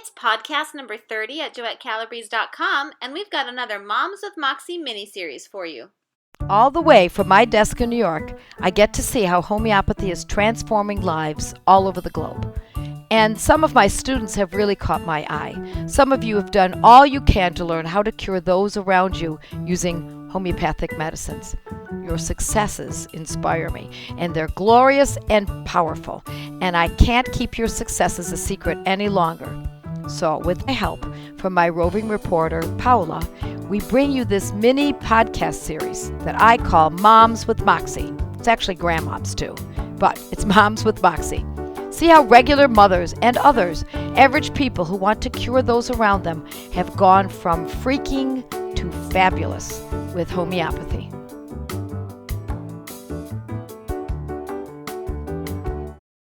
It's podcast number 30 at JoetteCalabrese.com, and we've got another Moms with Moxie miniseries for you. All the way from my desk in New York, I get to see how homeopathy is transforming lives all over the globe. And some of my students have really caught my eye. Some of you have done all you can to learn how to cure those around you using homeopathic medicines. Your successes inspire me, and they're glorious and powerful. And I can't keep your successes a secret any longer. So, with my help from my roving reporter, Paola, we bring you this mini podcast series that I call Moms with Moxie. It's actually grandmoms too, but it's Moms with Moxie. See how regular mothers and others, average people who want to cure those around them, have gone from freaking to fabulous with homeopathy.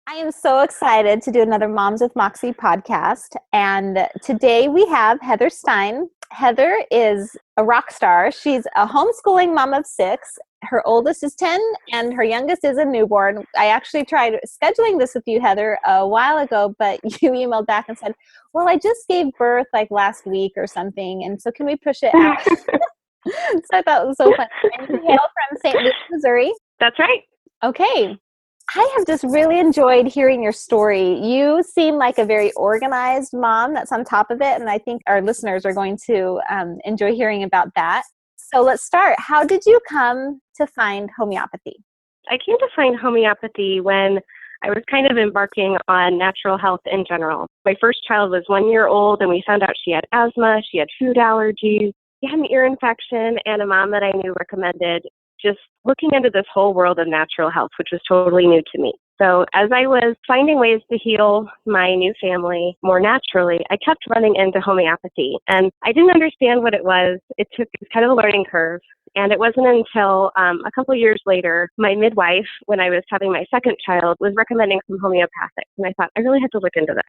I am so excited to do another Moms with Moxie podcast. And today we have Heather Stein. Heather is a rock star. She's a homeschooling mom of 6. Her oldest is 10 and her youngest is a newborn. I actually tried scheduling this with you, Heather, a while ago, but you emailed back and said, well, I just gave birth like last week or something. And so can we push it out? So I thought it was so fun. And you hail from St. Louis, Missouri. That's right. Okay. I have just really enjoyed hearing your story. You seem like a very organized mom that's on top of it, and I think our listeners are going to enjoy hearing about that. So let's start. How did you come to find homeopathy? I came to find homeopathy when I was kind of embarking on natural health in general. My first child was 1 year old, and we found out she had asthma, she had food allergies, she had an ear infection, and a mom that I knew recommended just looking into this whole world of natural health, which was totally new to me. So as I was finding ways to heal my new family more naturally, I kept running into homeopathy. And I didn't understand what it was. It was kind of a learning curve. And it wasn't until a couple of years later, my midwife, when I was having my second child, was recommending some homeopathic. And I thought, I really had to look into this.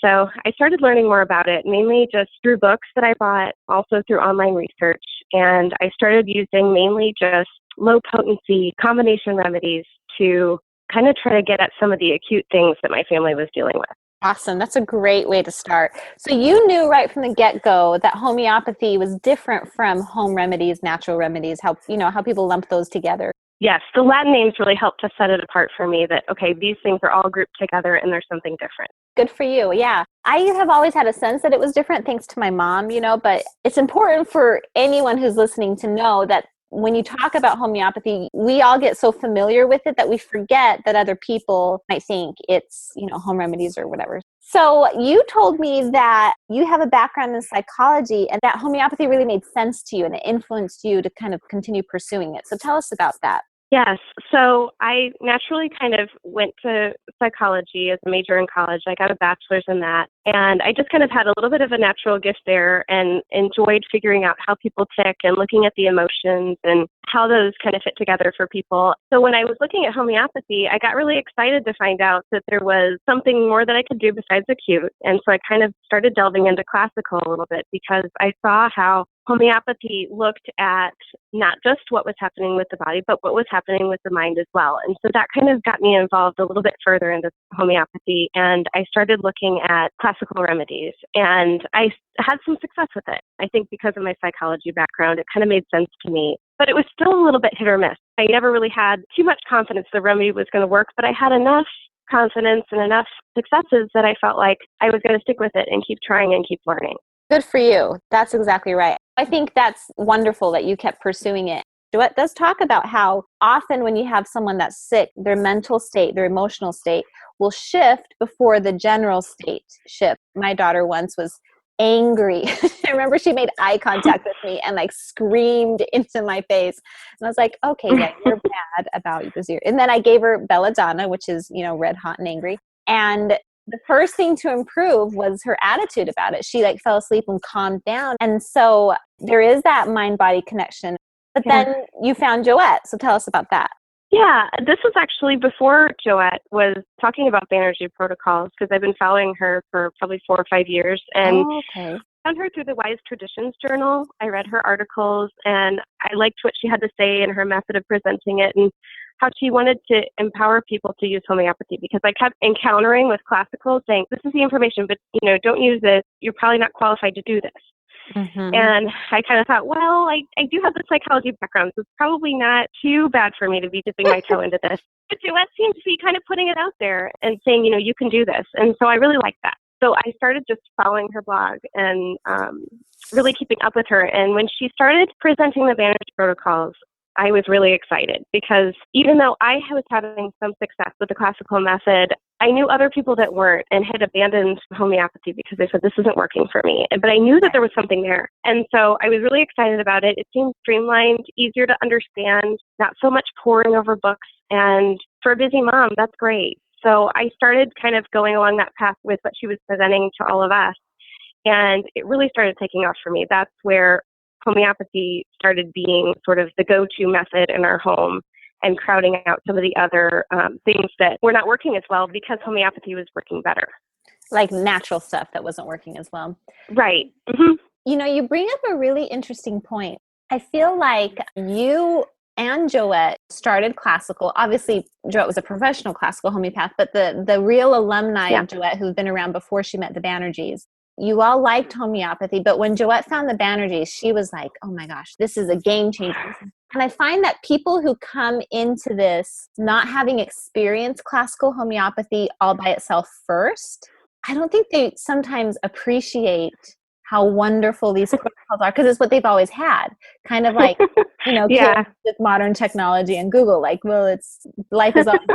So I started learning more about it, mainly just through books that I bought, also through online research. And I started using mainly just low potency combination remedies to kind of try to get at some of the acute things that my family was dealing with. Awesome. That's a great way to start. So you knew right from the get-go that homeopathy was different from home remedies, natural remedies, how people lump those together. Yes, the Latin names really helped to set it apart for me that, okay, these things are all grouped together and there's something different. Good for you. Yeah. I have always had a sense that it was different thanks to my mom, but it's important for anyone who's listening to know that when you talk about homeopathy, we all get so familiar with it that we forget that other people might think it's, home remedies or whatever. So you told me that you have a background in psychology and that homeopathy really made sense to you and it influenced you to kind of continue pursuing it. So tell us about that. Yes. So I naturally kind of went to psychology as a major in college. I got a bachelor's in that. And I just kind of had a little bit of a natural gift there and enjoyed figuring out how people tick and looking at the emotions and how those kind of fit together for people. So when I was looking at homeopathy, I got really excited to find out that there was something more that I could do besides acute. And so I kind of started delving into classical a little bit because I saw how homeopathy looked at not just what was happening with the body, but what was happening with the mind as well. And so that kind of got me involved a little bit further into homeopathy. And I started looking at classical remedies. And I had some success with it. I think because of my psychology background, it kind of made sense to me. But it was still a little bit hit or miss. I never really had too much confidence the remedy was going to work, but I had enough confidence and enough successes that I felt like I was going to stick with it and keep trying and keep learning. Good for you. That's exactly right. I think that's wonderful that you kept pursuing it. Joette does talk about how often when you have someone that's sick, their mental state, their emotional state will shift before the general state shifts. My daughter once was angry. I remember she made eye contact with me and screamed into my face. And I was like, okay, yeah, you're bad about this. And then I gave her belladonna, which is, red hot and angry. And the first thing to improve was her attitude about it. She fell asleep and calmed down. And so there is that mind-body connection. But then you found Joette. So tell us about that. Yeah, this was actually before Joette was talking about Banerjee protocols because I've been following her for probably 4 or 5 years. And I found her through the Wise Traditions Journal. I read her articles and I liked what she had to say and her method of presenting it. And how she wanted to empower people to use homeopathy, because I kept encountering with classical saying, this is the information, but don't use this. You're probably not qualified to do this. Mm-hmm. And I kind of thought, well, I do have the psychology background, so it's probably not too bad for me to be dipping my toe into this. But Joette seems to be kind of putting it out there and saying, you can do this. And so I really like that. So I started just following her blog and really keeping up with her. And when she started presenting the Banner protocols, I was really excited, because even though I was having some success with the classical method, I knew other people that weren't and had abandoned homeopathy because they said, this isn't working for me. But I knew that there was something there. And so I was really excited about it. It seemed streamlined, easier to understand, not so much poring over books. And for a busy mom, that's great. So I started kind of going along that path with what she was presenting to all of us. And it really started taking off for me. That's where homeopathy started being sort of the go-to method in our home, and crowding out some of the other things that were not working as well because homeopathy was working better. Like natural stuff that wasn't working as well. Right. Mm-hmm. You bring up a really interesting point. I feel like you and Joette started classical. Obviously, Joette was a professional classical homeopath, but the real alumni of Joette, who've been around before she met the Banerjees, you all liked homeopathy, but when Joette found the Banerjees, she was like, oh my gosh, this is a game changer. And I find that people who come into this not having experienced classical homeopathy all by itself first, I don't think they sometimes appreciate how wonderful these protocols are, because it's what they've always had. Kind of like, kids with modern technology and Google, like, well, life is always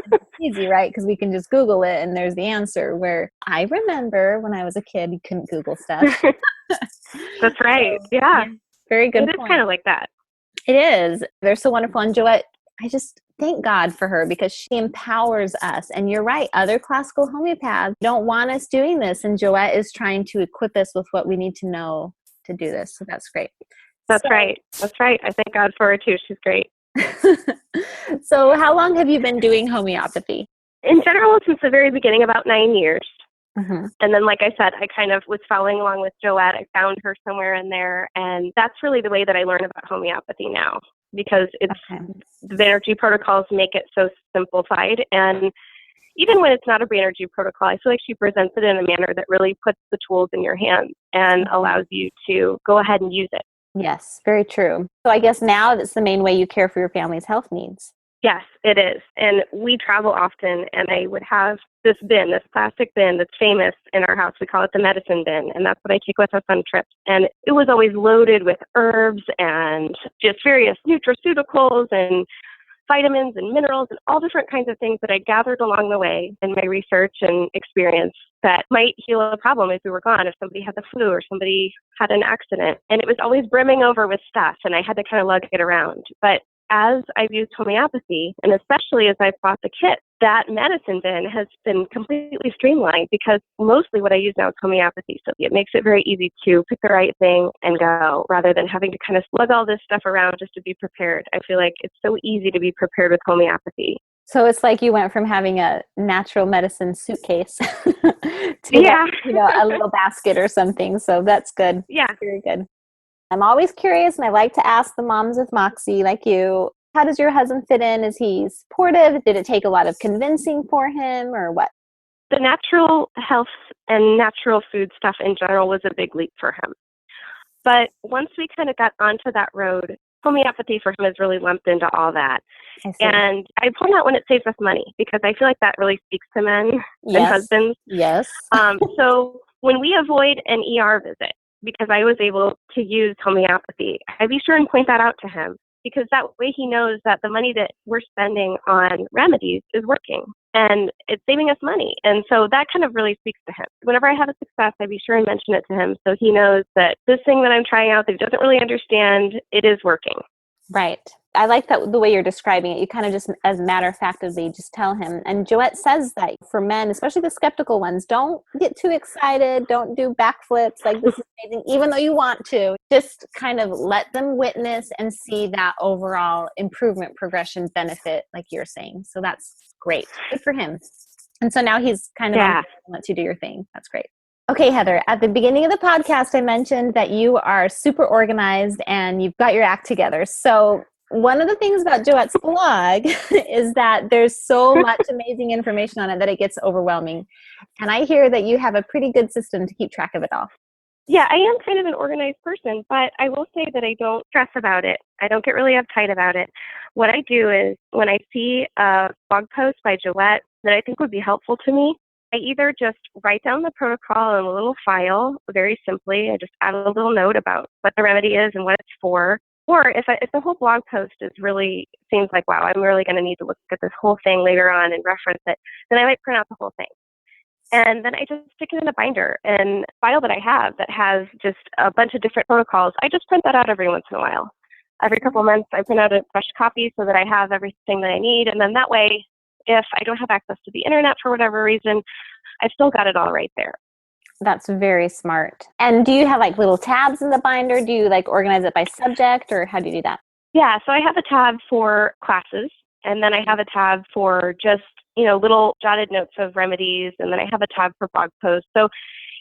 easy, right? Because we can just Google it and there's the answer. Where I remember when I was a kid, you couldn't Google stuff. That's right. So, yeah. Very good point. It is kind of like that. It is. They're so wonderful. And Joette, I just thank God for her, because she empowers us. And you're right, other classical homeopaths don't want us doing this. And Joette is trying to equip us with what we need to know to do this. So that's great. That's right. That's right. I thank God for her too. She's great. So how long have you been doing homeopathy? In general, since the very beginning, about 9 years. Mm-hmm. And then, like I said, I kind of was following along with Joette. I found her somewhere in there. And that's really the way that I learn about homeopathy now, because the Banerjee protocols make it so simplified. And even when it's not a Banerjee protocol, I feel like she presents it in a manner that really puts the tools in your hands and allows you to go ahead and use it. Yes, very true. So I guess now that's the main way you care for your family's health needs. Yes, it is. And we travel often, and I would have this plastic bin that's famous in our house. We call it the medicine bin, and that's what I take with us on trips. And it was always loaded with herbs and just various nutraceuticals and vitamins and minerals and all different kinds of things that I gathered along the way in my research and experience that might heal a problem if we were gone, if somebody had the flu or somebody had an accident. And it was always brimming over with stuff, and I had to kind of lug it around. But as I've used homeopathy, and especially as I've bought the kit, that medicine bin has been completely streamlined, because mostly what I use now is homeopathy. So it makes it very easy to pick the right thing and go, rather than having to kind of slug all this stuff around just to be prepared. I feel like it's so easy to be prepared with homeopathy. So it's like you went from having a natural medicine suitcase to a little basket or something. So that's good. Yeah. Very good. I'm always curious, and I like to ask the moms with Moxie like you, how does your husband fit in? Is he supportive? Did it take a lot of convincing for him, or what? The natural health and natural food stuff in general was a big leap for him. But once we kind of got onto that road, homeopathy for him has really lumped into all that. And I point out when it saves us money, because I feel like that really speaks to men and husbands. Yes. So when we avoid an ER visit, because I was able to use homeopathy, I be sure and point that out to him, because that way he knows that the money that we're spending on remedies is working and it's saving us money. And so that kind of really speaks to him. Whenever I have a success, I be sure and mention it to him, so he knows that this thing that I'm trying out that he doesn't really understand, it is working. Right. I like that the way you're describing it. You kind of just, as a matter of fact, as they just tell him. And Joette says that for men, especially the skeptical ones, don't get too excited. Don't do backflips like this is amazing, even though you want to. Just kind of let them witness and see that overall improvement, progression, benefit, like you're saying. So that's great. Good for him. And so now he's kind of lets you do your thing. That's great. Okay, Heather, at the beginning of the podcast, I mentioned that you are super organized and you've got your act together. So One of the things about Joette's blog is that there's so much amazing information on it that it gets overwhelming. And I hear that you have a pretty good system to keep track of it all. Yeah, I am kind of an organized person, but I will say that I don't stress about it. I don't get really uptight about it. What I do is when I see a blog post by Joette that I think would be helpful to me, I either just write down the protocol in a little file, very simply. I just add a little note about what the remedy is and what it's for. Or if the whole blog post is really seems like, wow, I'm really going to need to look at this whole thing later on and reference it, then I might print out the whole thing. And then I just stick it in a binder. And the file that I have that has just a bunch of different protocols, I just print that out every once in a while. Every couple of months, I print out a fresh copy so that I have everything that I need. And then that way, if I don't have access to the internet for whatever reason, I've still got it all right there. That's very smart. And do you have like little tabs in the binder? Do you like organize it by subject, or how do you do that? Yeah, so I have a tab for classes, and then I have a tab for just, little jotted notes of remedies, and then I have a tab for blog posts. So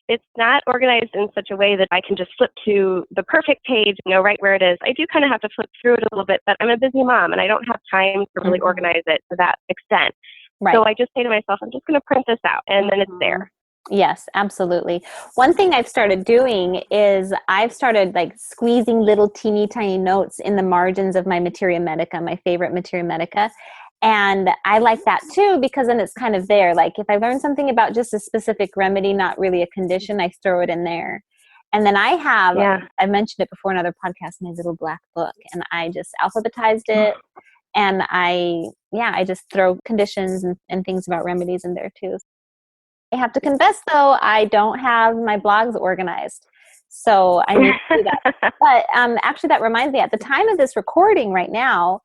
it's not organized in such a way that I can just flip to the perfect page, right where it is. I do kind of have to flip through it a little bit, but I'm a busy mom, and I don't have time to really organize it to that extent. Right. So I just say to myself, I'm just going to print this out, and then it's there. Yes, absolutely. One thing I've started doing is I've started like squeezing little teeny tiny notes in the margins of my Materia Medica, my favorite Materia Medica. And I like that too, because then it's kind of there. Like if I learn something about just a specific remedy, not really a condition, I throw it in there. And then I mentioned it before in another podcast, my little black book, and I just alphabetized it. And I just throw conditions and things about remedies in there too. I have to confess, though, I don't have my blogs organized. So I need to do that. But actually, that reminds me, at the time of this recording right now,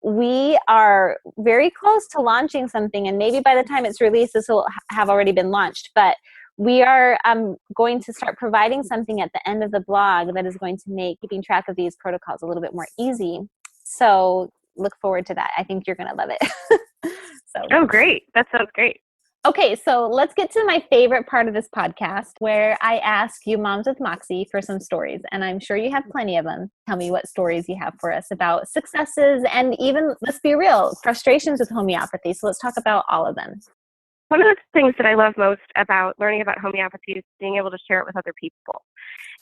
we are very close to launching something. And maybe by the time it's released, this will have already been launched. But we are going to start providing something at the end of the blog that is going to make keeping track of these protocols a little bit more easy. So look forward to that. I think you're going to love it. Oh, great. That sounds great. Okay, so let's get to my favorite part of this podcast, where I ask you moms with Moxie for some stories, and I'm sure you have plenty of them. Tell me what stories you have for us about successes and even, let's be real, frustrations with homeopathy. So let's talk about all of them. One of the things that I love most about learning about homeopathy is being able to share it with other people.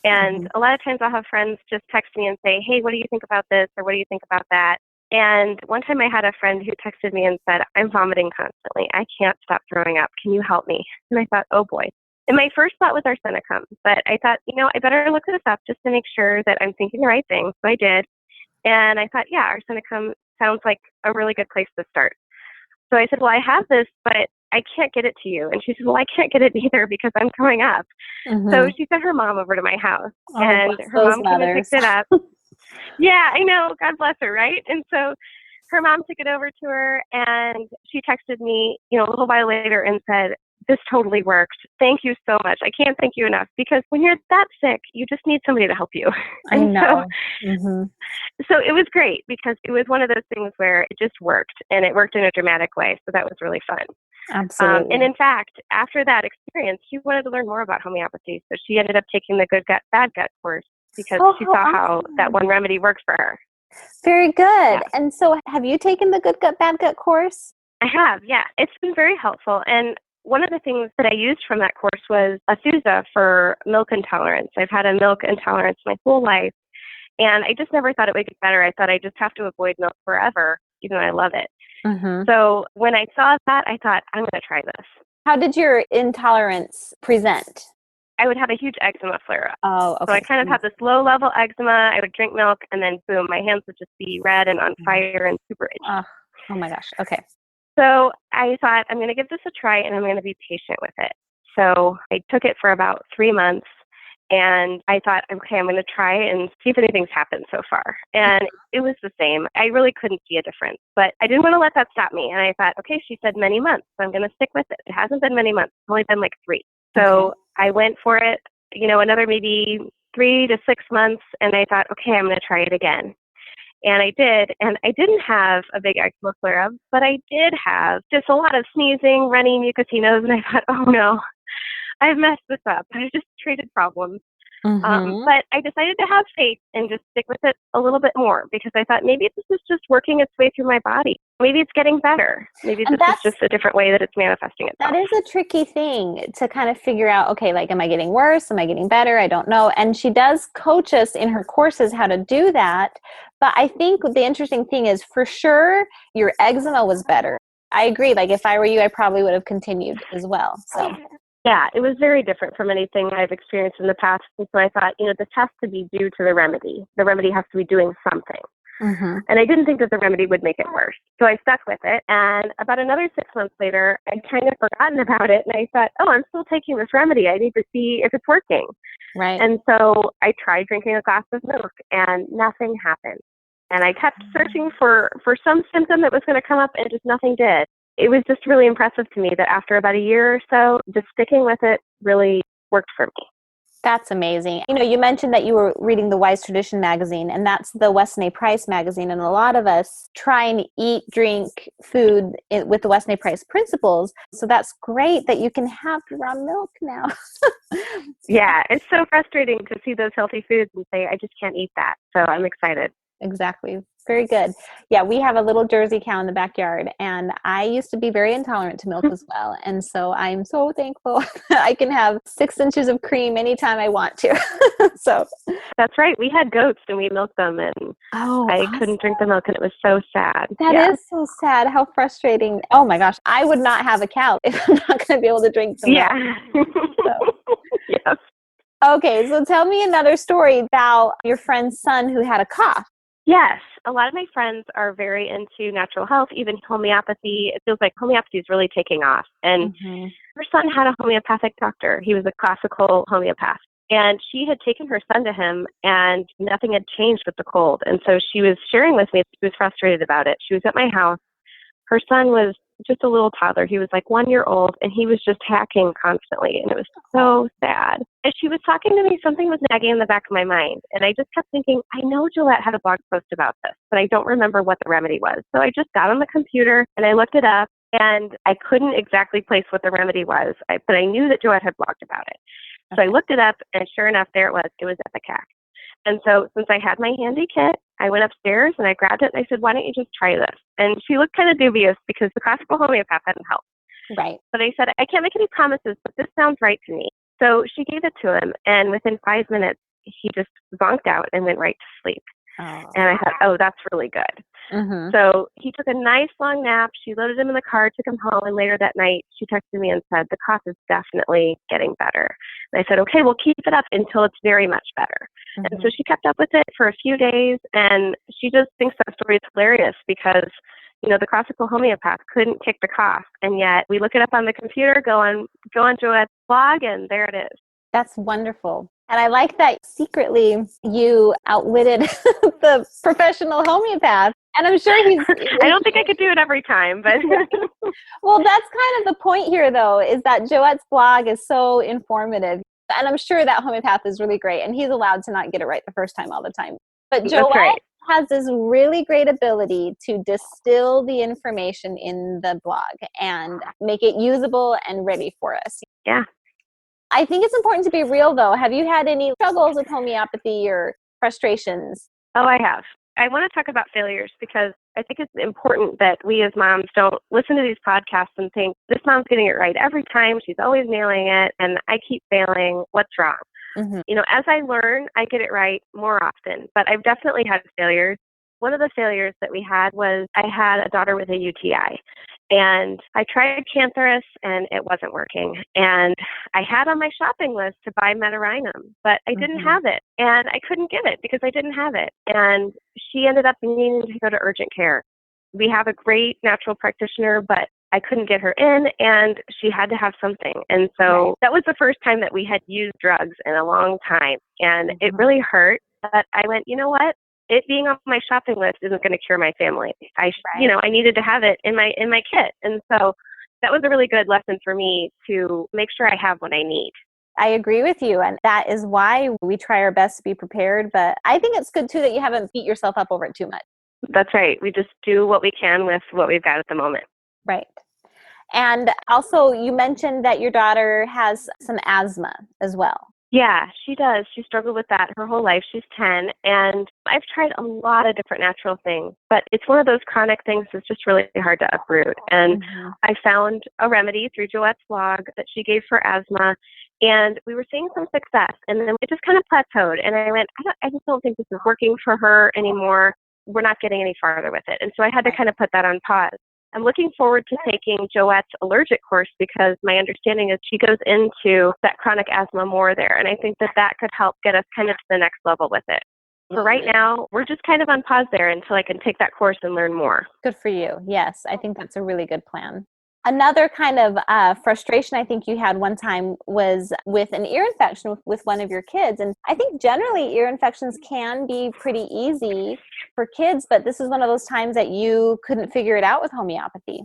And a lot of times I'll have friends just text me and say, hey, what do you think about this? Or what do you think about that? And one time I had a friend who texted me and said, I'm vomiting constantly. I can't stop throwing up. Can you help me? And I thought, oh boy. And my first thought was arsenicum. But I thought, I better look this up just to make sure that I'm thinking the right thing. So I did. And I thought, yeah, arsenicum sounds like a really good place to start. So I said, well, I have this, but I can't get it to you. And she said, well, I can't get it either because I'm throwing up. So she sent her mom over to my house. And her mom came and picked it up. Yeah, I know. God bless her, right? And so her mom took it over to her, and she texted me, a little while later and said, this totally worked. Thank you so much. I can't thank you enough, because when you're that sick, you just need somebody to help you. I know. So it was great, because it was one of those things where it just worked, and it worked in a dramatic way. So that was really fun. Absolutely. And in fact, after that experience, she wanted to learn more about homeopathy. So she ended up taking the good gut, bad gut course, because she saw how that one remedy worked for her. Very good. Yeah. And so have you taken the good gut, bad gut course? I have, yeah. It's been very helpful. And one of the things that I used from that course was Athusa for milk intolerance. I've had a milk intolerance my whole life, and I just never thought it would get better. I thought I just have to avoid milk forever, even though I love it. So when I saw that, I thought, I'm going to try this. How did your intolerance present? I would have a huge eczema flare up. Oh, okay. So I kind of had this low-level eczema. I would drink milk, and then boom, my hands would just be red and on fire and super itchy. Oh my gosh. Okay. So I thought, I'm going to give this a try, and I'm going to be patient with it. So I took it for about 3 months, and I thought, okay, I'm going to try and see if anything's happened so far. And it was the same. I really couldn't see a difference, but I didn't want to let that stop me. And I thought, okay, she said many months, so I'm going to stick with it. It hasn't been many months. It's only been like 3. So I went for it, another maybe 3 to 6 months, and I thought, okay, I'm going to try it again. And I did, and I didn't have a big eczema flare-up, but I did have just a lot of sneezing, runny mucosy nose, and I thought, oh no, I've messed this up. I just traded problems. Mm-hmm. But I decided to have faith and just stick with it a little bit more because I thought maybe this is just working its way through my body. Maybe it's getting better. Maybe And this is just a different way that it's manifesting that itself. is a tricky thing to kind of figure out, okay, like, am I getting worse? Am I getting better? I don't know. And she does coach us in her courses how to do that. But I think the interesting thing is, for sure, your eczema was better. I agree. Like, if I were you, I probably would have continued as well. So, Yeah, it was very different from anything I've experienced in the past. And so I thought, this has to be due to the remedy. The remedy has to be doing something. mm-hmm. And I didn't think that the remedy would make it worse. So I stuck with it. And about another 6 months later, I'd kind of forgotten about it. And I thought, oh, I'm still taking this remedy. I need to see if it's working. Right. And so I tried drinking a glass of milk and nothing happened. And I kept searching for some symptom that was going to come up and just nothing did. It was just really impressive to me that after about a year or so, just sticking with it really worked for me. That's amazing. You mentioned that you were reading the Wise Tradition magazine, and that's the Weston A. Price magazine. And a lot of us try and eat, drink, food with the Weston A. Price principles. So that's great that you can have raw milk now. Yeah, it's so frustrating to see those healthy foods and say, I just can't eat that. So I'm excited. Exactly. Very good. Yeah, we have a little Jersey cow in the backyard, and I used to be very intolerant to milk as well. And so I'm so thankful I can have 6 inches of cream anytime I want to. So that's right. We had goats and we milked them, and I couldn't drink the milk, and it was so sad. That is so sad. How frustrating. Oh my gosh. I would not have a cow if I'm not going to be able to drink the milk. Yeah. So. Yes. Okay, so tell me another story about your friend's son who had a cough. Yes. A lot of my friends are very into natural health, even homeopathy. It feels like homeopathy is really taking off. And her son had a homeopathic doctor. He was a classical homeopath. And she had taken her son to him, and nothing had changed with the cold. And so she was sharing with me, she was frustrated about it. She was at my house. Her son was just a little toddler. He was like 1 year old, and he was just hacking constantly, and it was so sad. As she was talking to me, something was nagging in the back of my mind, and I just kept thinking, I know Joette had a blog post about this, but I don't remember what the remedy was. So I just got on the computer, and I looked it up, and I couldn't exactly place what the remedy was, but I knew that Joette had blogged about it. So I looked it up, and sure enough, there it was. It was Epicac. And so since I had my handy kit, I went upstairs and I grabbed it and I said, why don't you just try this? And she looked kind of dubious because the classical homeopath hadn't helped. Right. But I said, I can't make any promises, but this sounds right to me. So she gave it to him, and within 5 minutes, he just zonked out and went right to sleep. Oh. And I thought, oh, that's really good. So he took a nice long nap. She loaded him in the car, took him home, and later that night, she texted me and said, the cough is definitely getting better. And I said, okay, we'll keep it up until it's very much better. And so she kept up with it for a few days, and she just thinks that story is hilarious because, the classical homeopath couldn't kick the cough, and yet we look it up on the computer, go on Joette's blog, and there it is. That's wonderful. And I like that secretly you outwitted the professional homeopath. And I'm sure he's... I don't think I could do it every time, but... Well, that's kind of the point here, though, is that Joette's blog is so informative. And I'm sure that homeopath is really great. And he's allowed to not get it right the first time all the time. But Joette has this really great ability to distill the information in the blog and make it usable and ready for us. Yeah. I think it's important to be real, though. Have you had any struggles with homeopathy or frustrations? Oh, I have. I want to talk about failures because I think it's important that we as moms don't listen to these podcasts and think, this mom's getting it right every time. She's always nailing it, and I keep failing. What's wrong? As I learn, I get it right more often. But I've definitely had failures. One of the failures that we had was I had a daughter with a UTI. And I tried Cantharus, and it wasn't working. And I had on my shopping list to buy Metarainum, but I didn't have it. And I couldn't get it because I didn't have it. And she ended up needing to go to urgent care. We have a great natural practitioner, but I couldn't get her in, and she had to have something. And so that was the first time that we had used drugs in a long time. And it really hurt. But I went, you know what? It being on my shopping list isn't going to cure my family. I needed to have it in my kit. And so that was a really good lesson for me to make sure I have what I need. I agree with you. And that is why we try our best to be prepared. But I think it's good, too, that you haven't beat yourself up over it too much. That's right. We just do what we can with what we've got at the moment. Right. And also, you mentioned that your daughter has some asthma as well. Yeah, she does. She struggled with that her whole life. She's 10, and I've tried a lot of different natural things, but it's one of those chronic things that's just really hard to uproot. And Mm-hmm. I found a remedy through Joette's blog that she gave for asthma, and we were seeing some success, and then it just kind of plateaued. And I went, I just don't think this is working for her anymore. We're not getting any farther with it. And so I had to kind of put that on pause. I'm looking forward to taking Joette's allergic course because my understanding is she goes into that chronic asthma more there. And I think that that could help get us kind of to the next level with it. For right now, we're just kind of on pause there until I can take that course and learn more. Good for you. Yes, I think that's a really good plan. Another kind of frustration I think you had one time was with an ear infection with one of your kids. And I think generally ear infections can be pretty easy for kids, but this is one of those times that you couldn't figure it out with homeopathy.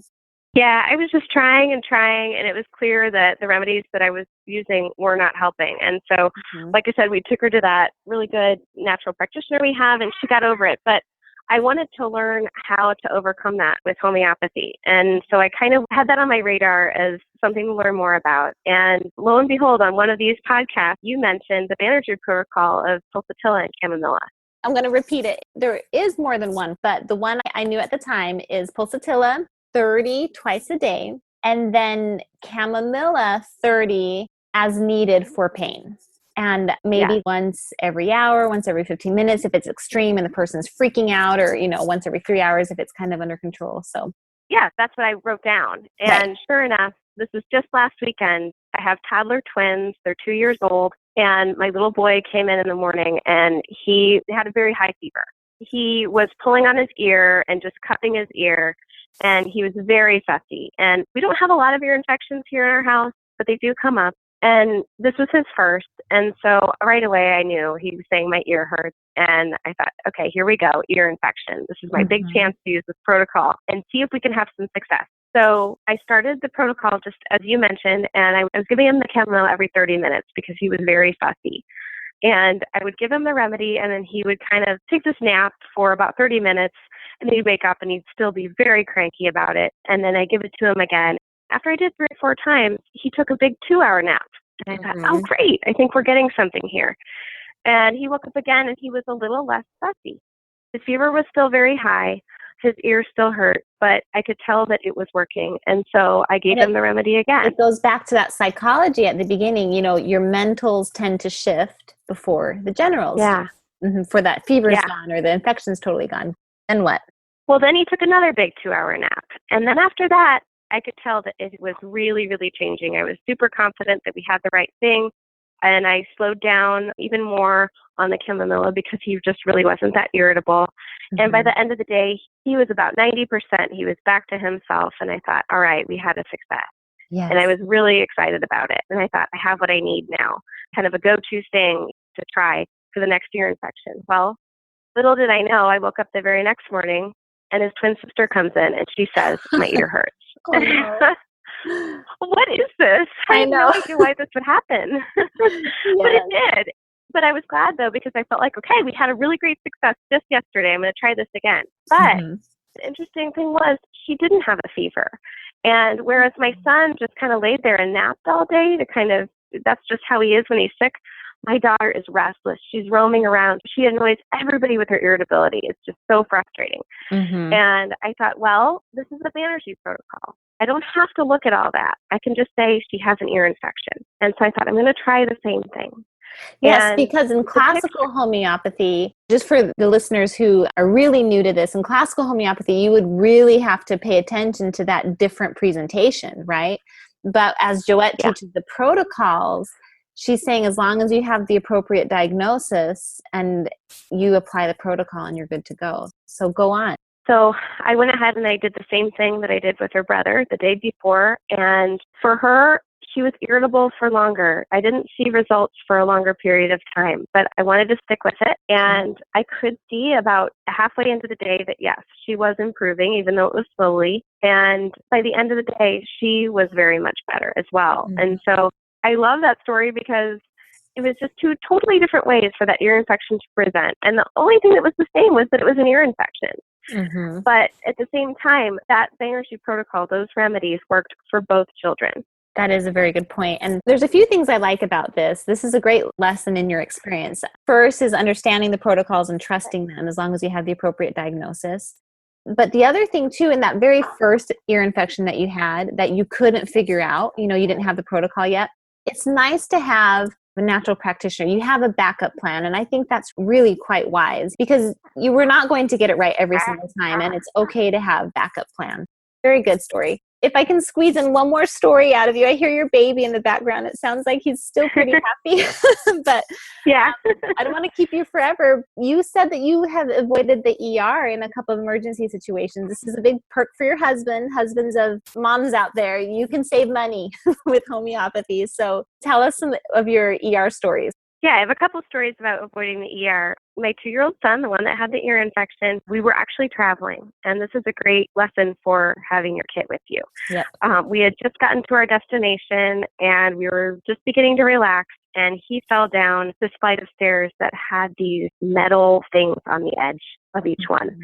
Yeah, I was just trying, and it was clear that the remedies that I was using were not helping. And so, like I said, we took her to that really good natural practitioner we have, and she got over it. But I wanted to learn how to overcome that with homeopathy. And so I kind of had that on my radar as something to learn more about. And lo and behold, on one of these podcasts, you mentioned the Banerjee protocol of pulsatilla and chamomilla. I'm going to repeat it. There is more than one, but the one I knew at the time is pulsatilla 30 twice a day, and then chamomilla 30 as needed for pain. And maybe once every hour, once every 15 minutes if it's extreme and the person's freaking out, or, once every 3 hours if it's kind of under control. So, yeah, that's what I wrote down. And sure enough, this was just last weekend. I have toddler twins. They're 2 years old. And my little boy came in the morning and he had a very high fever. He was pulling on his ear and just cupping his ear. And he was very fussy. And we don't have a lot of ear infections here in our house, but they do come up. And this was his first. And so right away I knew he was saying my ear hurts. And I thought, okay, here we go, ear infection. This is my big chance to use this protocol and see if we can have some success. So I started the protocol just as you mentioned, and I was giving him the chamomile every 30 minutes because he was very fussy. And I would give him the remedy, and then he would kind of take this nap for about 30 minutes, and he'd wake up and he'd still be very cranky about it. And then I give it to him again. After I did 3 or 4 times, he took a big 2-hour nap. And I thought, oh, great, I think we're getting something here. And he woke up again, and he was a little less fussy. His fever was still very high. His ear still hurt, but I could tell that it was working. And so I gave him the remedy again. It goes back to that psychology at the beginning. Your mentals tend to shift before the generals. Yeah. For that fever's gone or the infection's totally gone. And what? Well, then he took another big 2-hour nap. And then after that, I could tell that it was really, really changing. I was super confident that we had the right thing. And I slowed down even more on the chamomilla because he just really wasn't that irritable. And by the end of the day, he was about 90%. He was back to himself. And I thought, all right, we had a success. Yes. And I was really excited about it. And I thought, I have what I need now, kind of a go-to thing to try for the next ear infection. Well, little did I know, I woke up the very next morning and his twin sister comes in and she says, my ear hurts. Oh, no. What is this? I had no idea why this would happen. But it did. But I was glad, though, because I felt like, okay, we had a really great success just yesterday. I'm going to try this again. But the interesting thing was she didn't have a fever. And whereas my son just kind of laid there and napped all day that's just how he is when he's sick, my daughter is restless. She's roaming around. She annoys everybody with her irritability. It's just so frustrating. And I thought, well, this is the Banerjee protocol. I don't have to look at all that. I can just say she has an ear infection. And so I thought, I'm going to try the same thing. Yes, because in classical homeopathy, just for the listeners who are really new to this, in classical homeopathy, you would really have to pay attention to that different presentation, right? But as Joette teaches the protocols, she's saying as long as you have the appropriate diagnosis and you apply the protocol and you're good to go. So go on. So I went ahead and I did the same thing that I did with her brother the day before. And for her, she was irritable for longer. I didn't see results for a longer period of time, but I wanted to stick with it. And I could see about halfway into the day that, yes, she was improving, even though it was slowly. And by the end of the day, she was very much better as well. And so I love that story because it was just 2 totally different ways for that ear infection to present. And the only thing that was the same was that it was an ear infection. But at the same time, that Banerjee protocol, those remedies worked for both children. That is a very good point. And there's a few things I like about this. This is a great lesson in your experience. First is understanding the protocols and trusting them as long as you have the appropriate diagnosis. But the other thing too, in that very first ear infection that you had that you couldn't figure out, you didn't have the protocol yet, it's nice to have a natural practitioner. You have a backup plan. And I think that's really quite wise because you were not going to get it right every single time. And it's okay to have backup plan. Very good story. If I can squeeze in one more story out of you, I hear your baby in the background. It sounds like he's still pretty happy, but Yeah. I don't want to keep you forever. You said that you have avoided the ER in a couple of emergency situations. This is a big perk for your husbands of moms out there. You can save money with homeopathy. So tell us some of your ER stories. Yeah, I have a couple stories about avoiding the ER. My 2-year-old son, the one that had the ear infection, we were actually traveling. And this is a great lesson for having your kit with you. Yep. We had just gotten to our destination and we were just beginning to relax. And he fell down this flight of stairs that had these metal things on the edge of each one.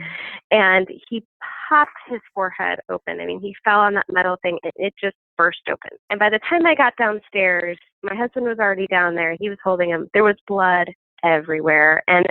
And he popped his forehead open. I mean, he fell on that metal thing and it just burst open. And by the time I got downstairs, my husband was already down there. He was holding him. There was blood everywhere. And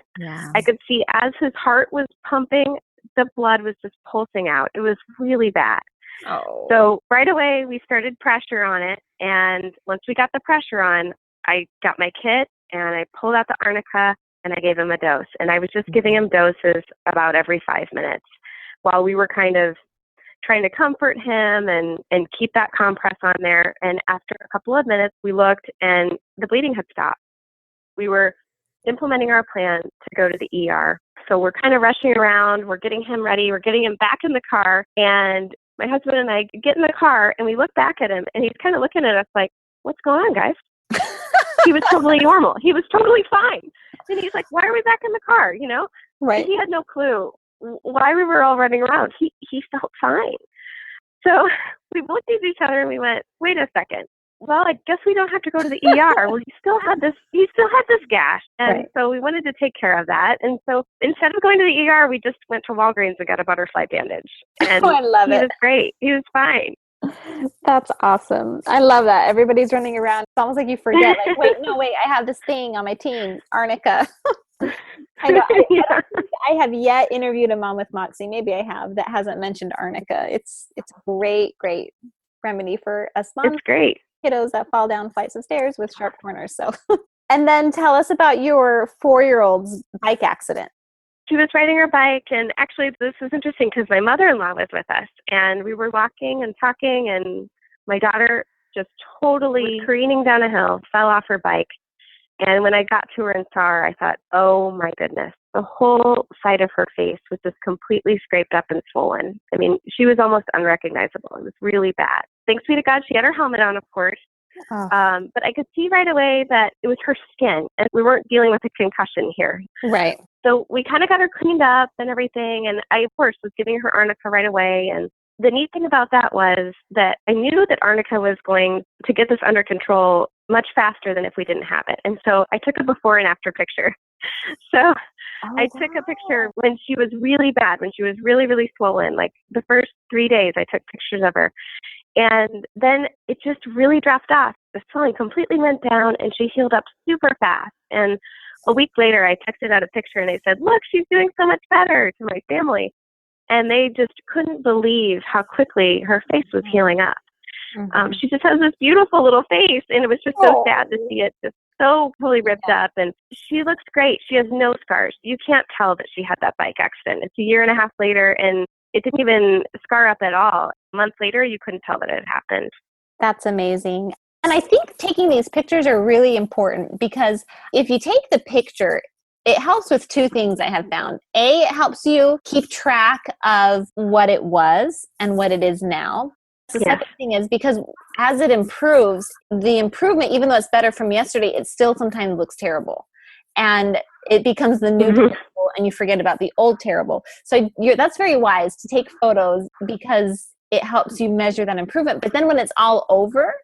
I could see as his heart was pumping, the blood was just pulsing out. It was really bad. Oh. So right away, we started pressure on it. And once we got the pressure on, I got my kit and I pulled out the arnica and I gave him a dose. And I was just giving him doses about every 5 minutes while we were kind of trying to comfort him and keep that compress on there. And after a couple of minutes, we looked and the bleeding had stopped. We were implementing our plan to go to the ER. So we're kind of rushing around. We're getting him ready. We're getting him back in the car. And my husband and I get in the car and we look back at him and he's kind of looking at us like, what's going on, guys? He was totally normal. He was totally fine. And he's like, why are we back in the car? Right. And he had no clue why we were all running around. He felt fine. So we looked at each other and we went, wait a second. Well, I guess we don't have to go to the ER. Well, he still had this gash. And so we wanted to take care of that. And so instead of going to the ER, we just went to Walgreens and got a butterfly bandage. And I love it. He was great. He was fine. That's awesome. I love that. Everybody's running around. It's almost like you forget, like, wait, I have this thing on my team, arnica. I know. I have yet interviewed a mom with Moxie. Maybe I have that hasn't mentioned arnica. It's a great remedy for us moms. It's great. Kiddos that fall down flights of stairs with sharp corners. So, and then tell us about your 4-year-old's bike accident. She was riding her bike, and actually this is interesting because my mother-in-law was with us, and we were walking and talking, and my daughter just totally careening down a hill, fell off her bike. And when I got to her and saw her, I thought, oh my goodness, the whole side of her face was just completely scraped up and swollen. I mean, she was almost unrecognizable. It was really bad. Thanks be to God, she had her helmet on, of course. Oh. But I could see right away that it was her skin, and we weren't dealing with a concussion here. Right. So we kind of got her cleaned up and everything, and I, of course, was giving her arnica right away. And the neat thing about that was that I knew that arnica was going to get this under control much faster than if we didn't have it. And so I took a before and after picture. So I took a picture when she was really bad, when she was really, really swollen. Like the first 3 days, I took pictures of her. And then it just really dropped off. The swelling completely went down and she healed up super fast. And a week later, I texted out a picture and I said, look, she's doing so much better, to my family. And they just couldn't believe how quickly her face was healing up. Mm-hmm. She just has this beautiful little face, and it was just so sad to see it just so fully ripped up. And she looks great. She has no scars. You can't tell that she had that bike accident. It's a year and a half later, and it didn't even scar up at all. A month later, you couldn't tell that it had happened. That's amazing. And I think taking these pictures are really important because if you take the picture, it helps with 2 things I have found. A, it helps you keep track of what it was and what it is now. The second thing is because as it improves, the improvement, even though it's better from yesterday, it still sometimes looks terrible. And it becomes the new terrible and you forget about the old terrible. So that's very wise to take photos because it helps you measure that improvement. But then when it's all over,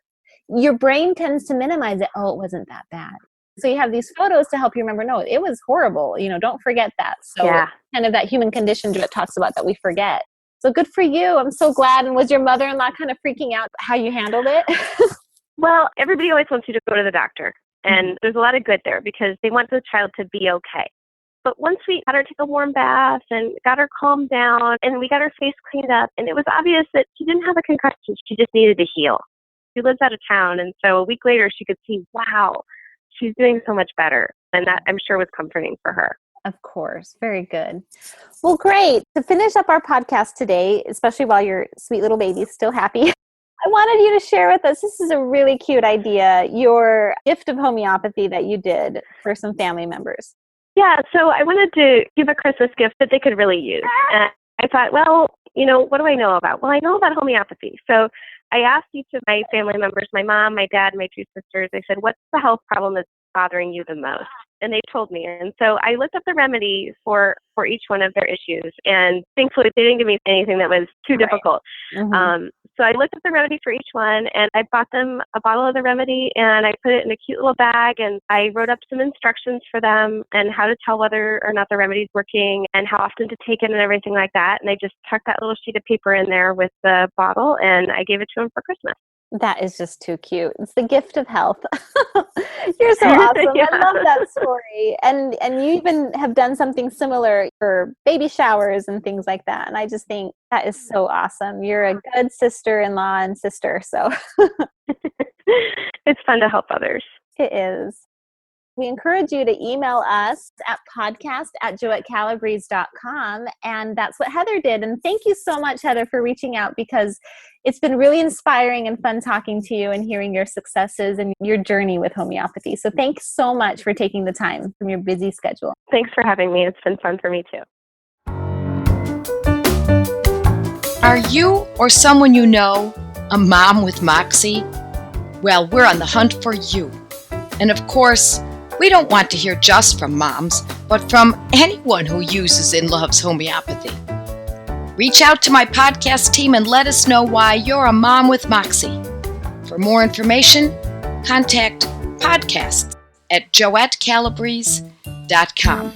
your brain tends to minimize it. Oh, it wasn't that bad. So you have these photos to help you remember, no, it was horrible. Don't forget that. So kind of that human condition Joette talks about that we forget. So good for you. I'm so glad. And was your mother-in-law kind of freaking out how you handled it? Well, everybody always wants you to go to the doctor. And there's a lot of good there because they want the child to be okay. But once we got her to take a warm bath and got her calmed down and we got her face cleaned up, and it was obvious that she didn't have a concussion. She just needed to heal. She lives out of town. And so a week later, she could see, wow, she's doing so much better. And that, I'm sure, was comforting for her. Of course. Very good. Well, great. To finish up our podcast today, especially while your sweet little baby's still happy, I wanted you to share with us, this is a really cute idea, your gift of homeopathy that you did for some family members. Yeah, so I wanted to give a Christmas gift that they could really use. And I thought, well, what do I know about? Well, I know about homeopathy. So I asked each of my family members, my mom, my dad, my two sisters, I said, what's the health problem that's bothering you the most? And they told me. And so I looked up the remedy for each one of their issues. And thankfully, they didn't give me anything that was too difficult. Mm-hmm. So I looked up the remedy for each one, and I bought them a bottle of the remedy, and I put it in a cute little bag, and I wrote up some instructions for them and how to tell whether or not the remedy's working and how often to take it and everything like that. And I just tucked that little sheet of paper in there with the bottle, and I gave it to them for Christmas. That is just too cute. It's the gift of health. You're so awesome. Yeah. I love that story. And you even have done something similar for baby showers and things like that. And I just think that is so awesome. You're a good sister-in-law and sister. So it's fun to help others. It is. We encourage you to email us at podcast@joettecalabrese.com. And that's what Heather did. And thank you so much, Heather, for reaching out, because it's been really inspiring and fun talking to you and hearing your successes and your journey with homeopathy. So thanks so much for taking the time from your busy schedule. Thanks for having me. It's been fun for me too. Are you or someone you know a mom with Moxie? Well, we're on the hunt for you. And of course, we don't want to hear just from moms, but from anyone who uses and loves homeopathy. Reach out to my podcast team and let us know why you're a mom with Moxie. For more information, contact podcast@joettecalabrese.com.